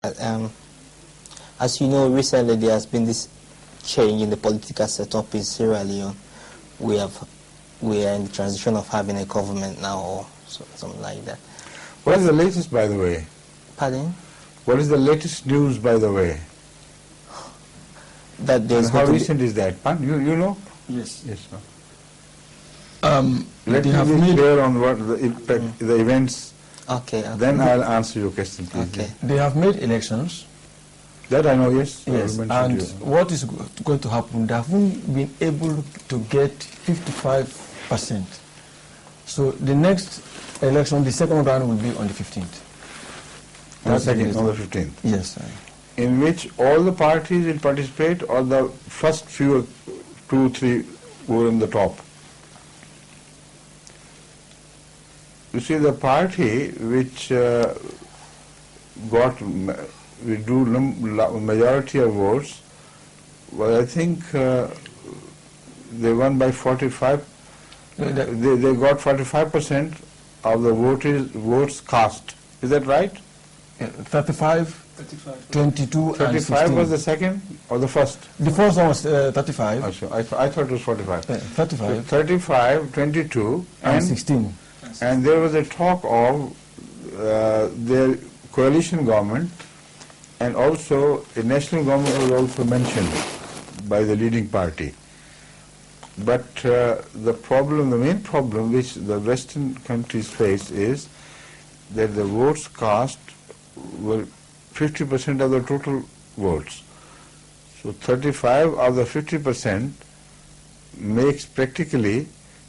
As you know, recently there has been this change in the political setup in Sierra Leone. We are in the transition of having a government now, or something like that. What is the latest, by the way? Pardon? What is the latest news, by the way? That there's and how recent is that? You know? Yes. Yes. No. Let me be clear on what the events. Okay. Then I'll answer your question, please. Okay. They have made elections. That I know, yes. Yes. And what is going to happen? They haven't been able to get 55%. So the next election, the second round, will be on the 15th. On the 15th? Yes. In which all the parties will participate, or the first few, 2, 3 were on the top? You see, the party which majority of votes, well, I think they won by 45. They got 45% of the votes cast. Is that right? 35, 22, 35 and 16. was the second or the first? The first one was 35. I thought it was 45. 35. So 35, 22, and 16. And there was a talk of their coalition government, and also a national government was also mentioned by the leading party. But the main problem which the Western countries face is that the votes cast were 50% of the total votes. So 35 of the 50% makes practically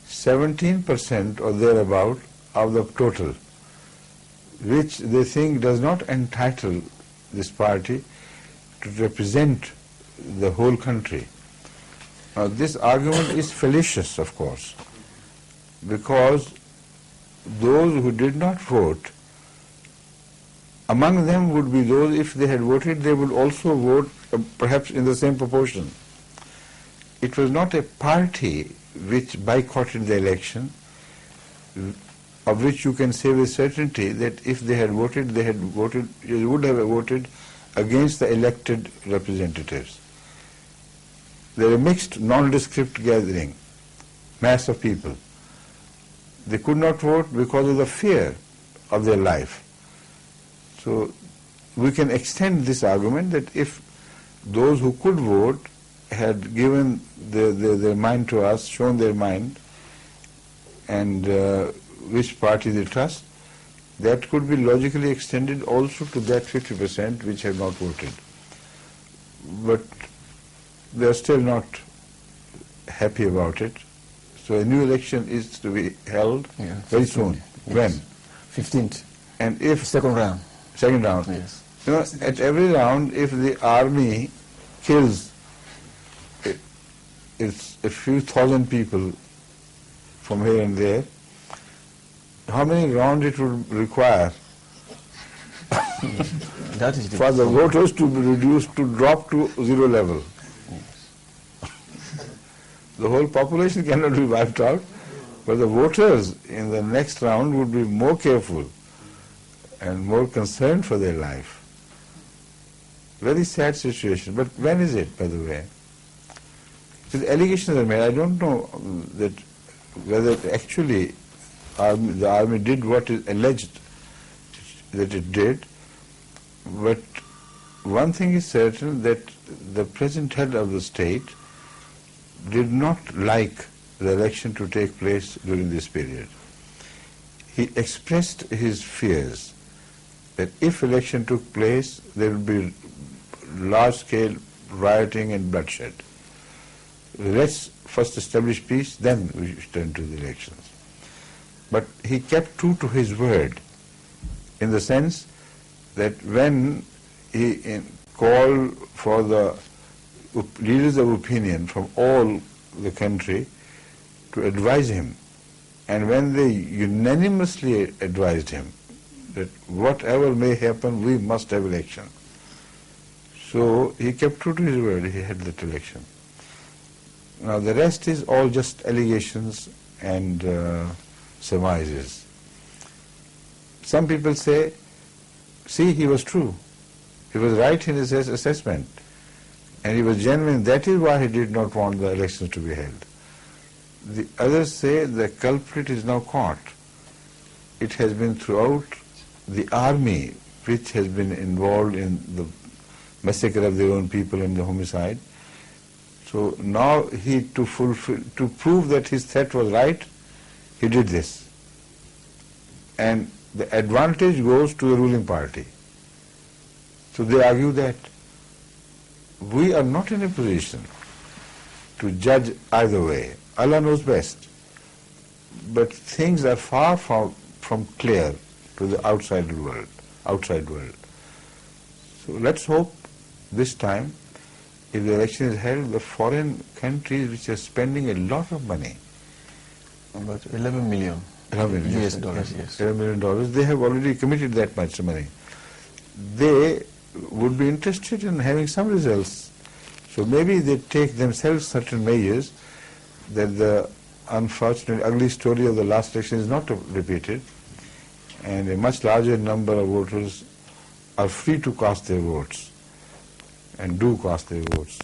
17% or thereabout of the total, which they think does not entitle this party to represent the whole country. Now, this argument is fallacious, of course, because those who did not vote, among them would be those, if they had voted, they would also vote perhaps in the same proportion. It was not a party which boycotted the election, of which you can say with certainty that if they had voted, they would have voted against the elected representatives. They were a mixed, nondescript gathering, mass of people. They could not vote because of the fear of their life. So we can extend this argument that if those who could vote had given their mind to us, shown their mind, and which party they trust, that could be logically extended also to that 50% which have not voted. But they are still not happy about it. So a new election is to be held very soon. Yes. When? 15th. And if second round. Second round. Yes. You know, at every round, if the army kills it's a few thousand people from here and there, how many rounds it would require that is for the voters to be reduced, to drop to zero level? Yes. The whole population cannot be wiped out, but the voters in the next round would be more careful and more concerned for their life. Very sad situation. But when is it, by the way? The allegations are made. I don't know that whether actually the army did what is alleged that it did, but one thing is certain, that the present head of the state did not like the election to take place during this period. He expressed his fears that if election took place, there would be large-scale rioting and bloodshed. Let's first establish peace, then we turn to the elections. But he kept true to his word, in the sense that when he called for the leaders of opinion from all the country to advise him, and when they unanimously advised him that whatever may happen, we must have election. So he kept true to his word, he had that election. Now the rest is all just allegations and surmises. Some people say, see, he was true. He was right in his assessment, and he was genuine. That is why he did not want the elections to be held. The others say the culprit is now caught. It has been throughout the army which has been involved in the massacre of their own people and the homicide. So now he, to prove that his threat was right, he did this. And the advantage goes to the ruling party. So they argue that we are not in a position to judge either way. Allah knows best. But things are far from clear to the outside world. So let's hope this time, if the election is held, the foreign countries which are spending a lot of money, about 11 million US dollars, yes. $11 million, they have already committed that much money. They would be interested in having some results. So maybe they take themselves certain measures that the unfortunate ugly story of the last election is not repeated, and a much larger number of voters are free to cast their votes and do cast their votes.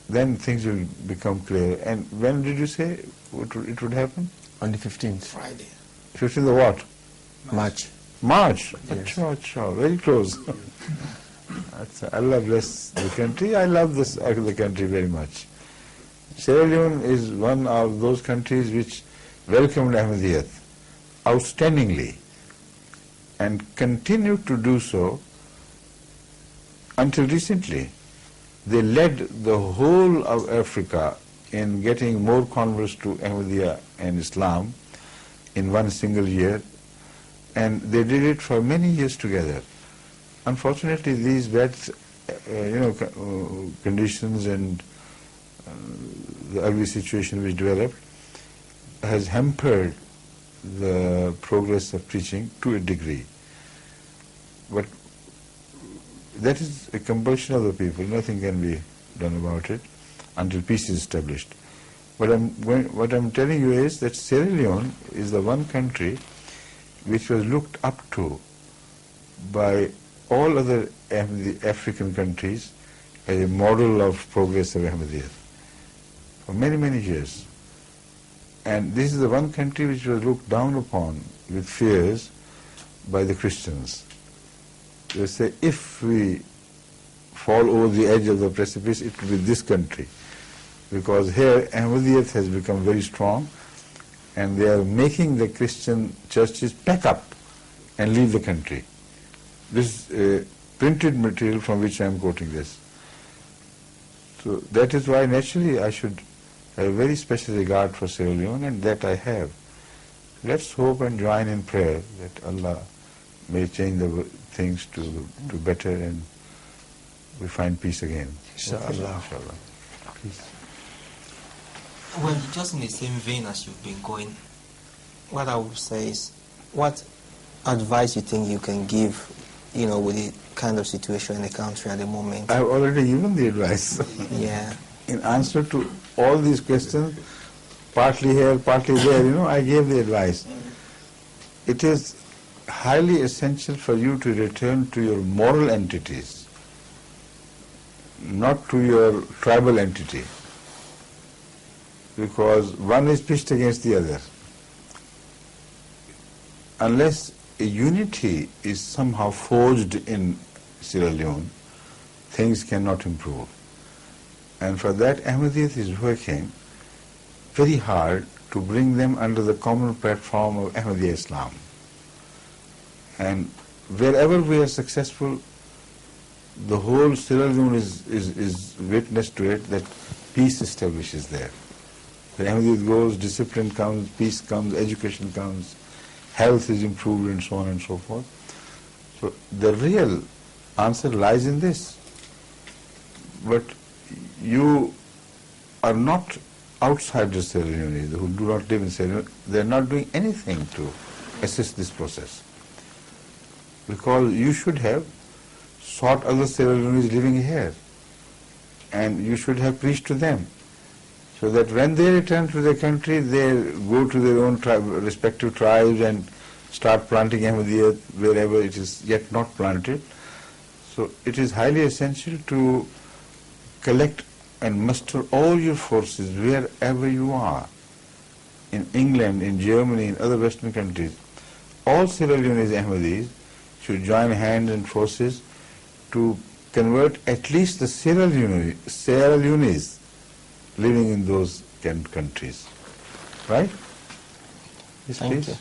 Then things will become clear. And when did you say it would happen? On the 15th. Friday. 15th of what? March. March? Yes. Achha, very close. Allah bless the country. I love the country very much. Sierra Leone is one of those countries which welcomed Ahmadiyyat outstandingly and continued to do so until recently. They led the whole of Africa in getting more converts to Ahmadiyya and Islam in one single year, and they did it for many years together. Unfortunately, these bad conditions and the ugly situation which developed has hampered the progress of preaching to a degree. But that is a compulsion of the people. Nothing can be done about it until peace is established. But what I'm telling you is that Sierra Leone is the one country which was looked up to by all other African countries as a model of progress of Ahmadiyyat for many, many years. And this is the one country which was looked down upon with fears by the Christians. They say, if we fall over the edge of the precipice, it will be this country. Because here Ahmadiyyat has become very strong, and they are making the Christian churches pack up and leave the country. This is printed material from which I am quoting this. So that is why naturally I should have a very special regard for Sierra Leone, and that I have. Let's hope and join in prayer that Allah may change the things to better and we find peace again. Inshallah. Inshallah. Please. Well, just in the same vein as you've been going, what I would say is, what advice you think you can give, with the kind of situation in the country at the moment? I have already given the advice. Yeah. In answer to all these questions, partly here, partly there, I gave the advice. It is highly essential for you to return to your moral entities, not to your tribal entity, because one is pitched against the other. Unless a unity is somehow forged in Sierra Leone, things cannot improve. And for that, Ahmadiyyat is working very hard to bring them under the common platform of Ahmadiyya Islam. And wherever we are successful, the whole Sierra Leone is witness to it, that peace establishes there. The Ahmadiyyat goes, discipline comes, peace comes, education comes, health is improved, and so on and so forth. So the real answer lies in this. But you are not outsiders Sierra Leone who do not live in Sierra Leone. They are not doing anything to assist this process. Because you should have sought other Sierra Leoneans living here, and you should have preached to them, so that when they return to their country, they go to their own respective tribes and start planting Ahmadiyyat wherever it is yet not planted, So it is highly essential to collect and muster all your forces wherever you are, in England, in Germany, in other Western countries. All Sierra Leone's Ahmadis should join hands and forces to convert at least the Sierra Leone's living in those countries. Right? Yes, Thank please. you.